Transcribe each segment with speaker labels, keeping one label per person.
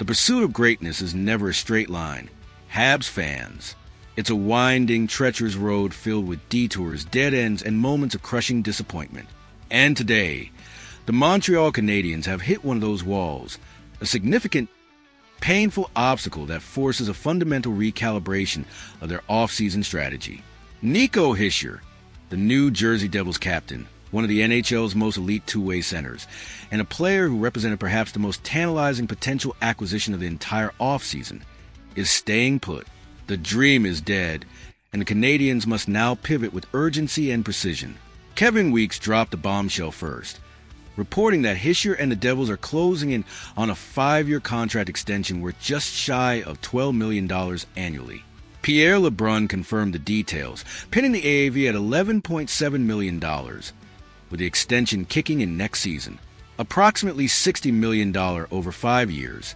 Speaker 1: The pursuit of greatness is never a straight line. Habs fans, it's a winding, treacherous road filled with detours, dead ends, and moments of crushing disappointment. And today, the Montreal Canadiens have hit one of those walls, a significant, painful obstacle that forces a fundamental recalibration of their off-season strategy. Nico Hischier, the New Jersey Devils captain, one of the NHL's most elite two-way centers, and a player who represented perhaps the most tantalizing potential acquisition of the entire offseason, is staying put. The dream is dead, and the Canadiens must now pivot with urgency and precision. Kevin Weeks dropped the bombshell first, reporting that Hischier and the Devils are closing in on a 5-year contract extension worth just shy of $12 million annually. Pierre LeBrun confirmed the details, pinning the AAV at $11.7 million, with the extension kicking in next season, approximately $60 million over 5 years,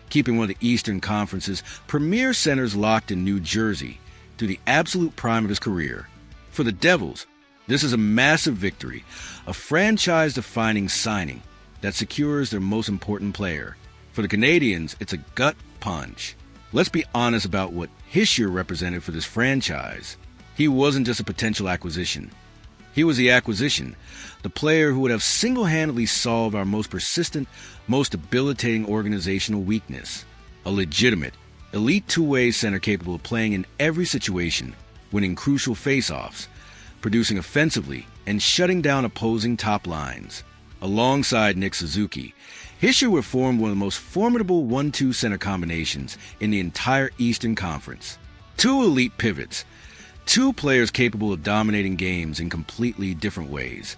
Speaker 1: keeping one of the Eastern Conference's premier centers locked in New Jersey through the absolute prime of his career. For the Devils, this is a massive victory, a franchise-defining signing that secures their most important player. For the Canadiens, it's a gut punch. Let's be honest about what Hischier represented for this franchise. He wasn't just a potential acquisition. He was the acquisition, the player who would have single-handedly solved our most persistent, most debilitating organizational weakness. A legitimate, elite two-way center capable of playing in every situation, winning crucial face-offs, producing offensively, and shutting down opposing top lines. Alongside Nick Suzuki, Hischier would form one of the most formidable 1-2 center combinations in the entire Eastern Conference. Two elite pivots, two players capable of dominating games in completely different ways,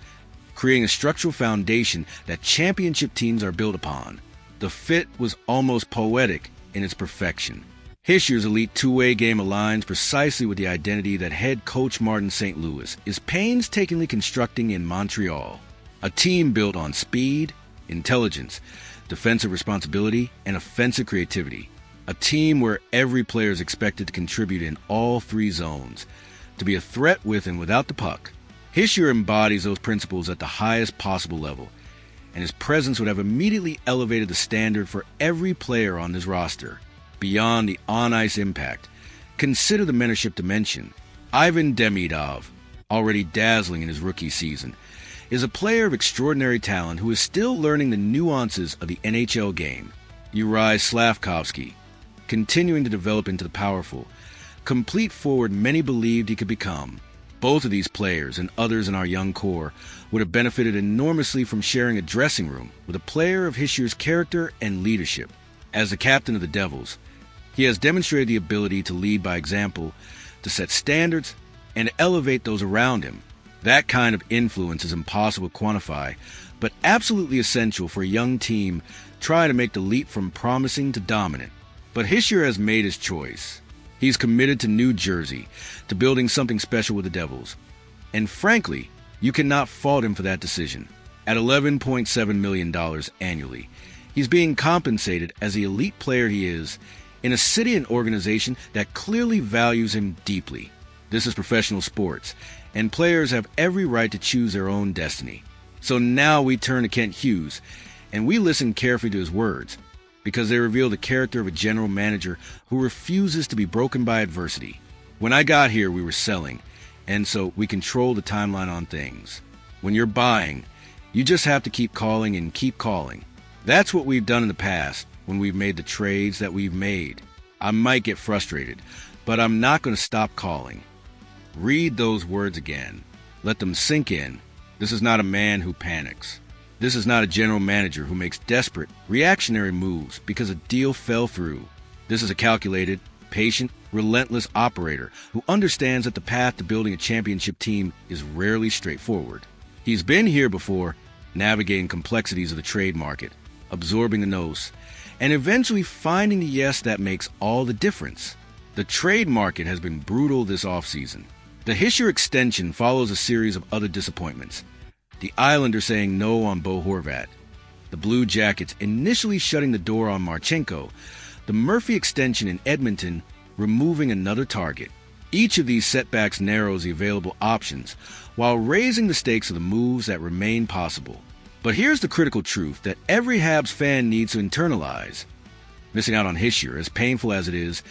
Speaker 1: creating a structural foundation that championship teams are built upon. The fit was almost poetic in its perfection. Hischier's elite two-way game aligns precisely with the identity that head coach Martin St. Louis is painstakingly constructing in Montreal. A team built on speed, intelligence, defensive responsibility, and offensive creativity. A team where every player is expected to contribute in all three zones, to be a threat with and without the puck. Hischier embodies those principles at the highest possible level, and his presence would have immediately elevated the standard for every player on this roster. Beyond the on-ice impact, consider the mentorship dimension. Ivan Demidov, already dazzling in his rookie season, is a player of extraordinary talent who is still learning the nuances of the NHL game. Juraj Slavkovsky, continuing to develop into the powerful, complete forward many believed he could become. Both of these players and others in our young core would have benefited enormously from sharing a dressing room with a player of Hischier's character and leadership. As the captain of the Devils, he has demonstrated the ability to lead by example, to set standards, and to elevate those around him. That kind of influence is impossible to quantify, but absolutely essential for a young team trying to make the leap from promising to dominant. But Hischier has made his choice. He's committed to New Jersey, to building something special with the Devils. And frankly, you cannot fault him for that decision. At $11.7 million annually, he's being compensated as the elite player he is in a city and organization that clearly values him deeply. This is professional sports, and players have every right to choose their own destiny. So now we turn to Kent Hughes, and we listen carefully to his words, because they reveal the character of a general manager who refuses to be broken by adversity. When I got here, we were selling, and so we control the timeline on things. When you're buying, you just have to keep calling and keep calling. That's what we've done in the past when we've made the trades that we've made. I might get frustrated, but I'm not going to stop calling. Read those words again. Let them sink in. This is not a man who panics. This is not a general manager who makes desperate, reactionary moves because a deal fell through. This is a calculated, patient, relentless operator who understands that the path to building a championship team is rarely straightforward. He's been here before, navigating complexities of the trade market, absorbing the no's, and eventually finding the yes that makes all the difference. The trade market has been brutal this offseason. The Hischier extension follows a series of other disappointments. The Islanders saying no on Bo Horvat, the Blue Jackets initially shutting the door on Marchenko, the Murphy extension in Edmonton removing another target. Each of these setbacks narrows the available options while raising the stakes of the moves that remain possible. But here's the critical truth that every Habs fan needs to internalize. Missing out on Hischier, as painful as it is,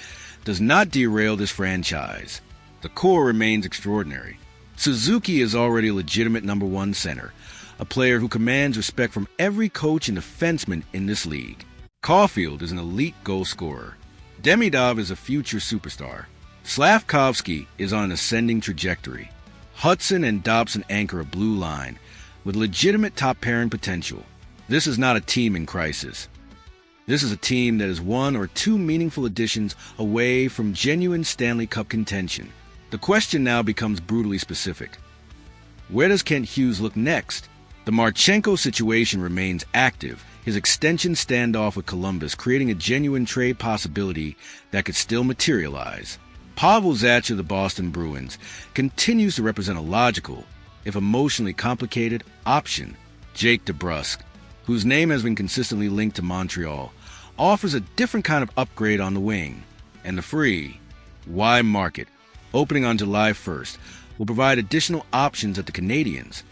Speaker 1: does not derail this franchise. The core remains extraordinary. Suzuki is already a legitimate number one center, a player who commands respect from every coach and defenseman in this league. Caulfield is an elite goal scorer. Demidov is a future superstar. Slavkovsky is on an ascending trajectory. Hudson and Dobson anchor a blue line with legitimate top pairing potential. This is not a team in crisis. This is a team that is one or two meaningful additions away from genuine Stanley Cup contention. The question now becomes brutally specific. Where does Kent Hughes look next? The Marchenko situation remains active, his extension standoff with Columbus creating a genuine trade possibility that could still materialize. Pavel Zacha of the Boston Bruins continues to represent a logical, if emotionally complicated, option. Jake DeBrusk, whose name has been consistently linked to Montreal, offers a different kind of upgrade on the wing. And the free Y market, opening on July 1st, will provide additional options that the Canadiens,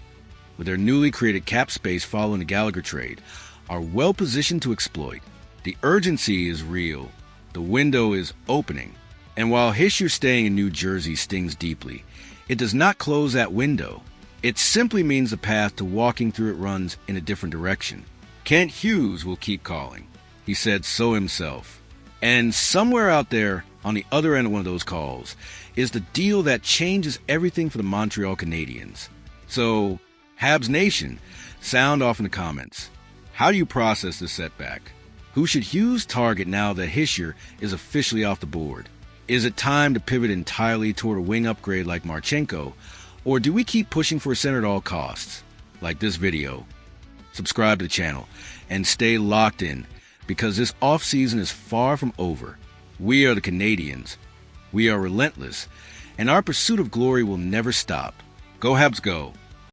Speaker 1: with their newly created cap space following the Gallagher trade, are well positioned to exploit. The urgency is real. The window is opening. And while Hischier staying in New Jersey stings deeply, it does not close that window. It simply means the path to walking through it runs in a different direction. Kent Hughes will keep calling. He said so himself. And somewhere out there, on the other end of one of those calls, is the deal that changes everything for the Montreal Canadiens. So, Habs Nation, sound off in the comments. How do you process this setback? Who should Hughes target now that Hischier is officially off the board? Is it time to pivot entirely toward a wing upgrade like Marchenko, or do we keep pushing for a center at all costs? Like this video. Subscribe to the channel and stay locked in, because this offseason is far from over. We are the Canadiens. We are relentless, and our pursuit of glory will never stop. Go Habs go!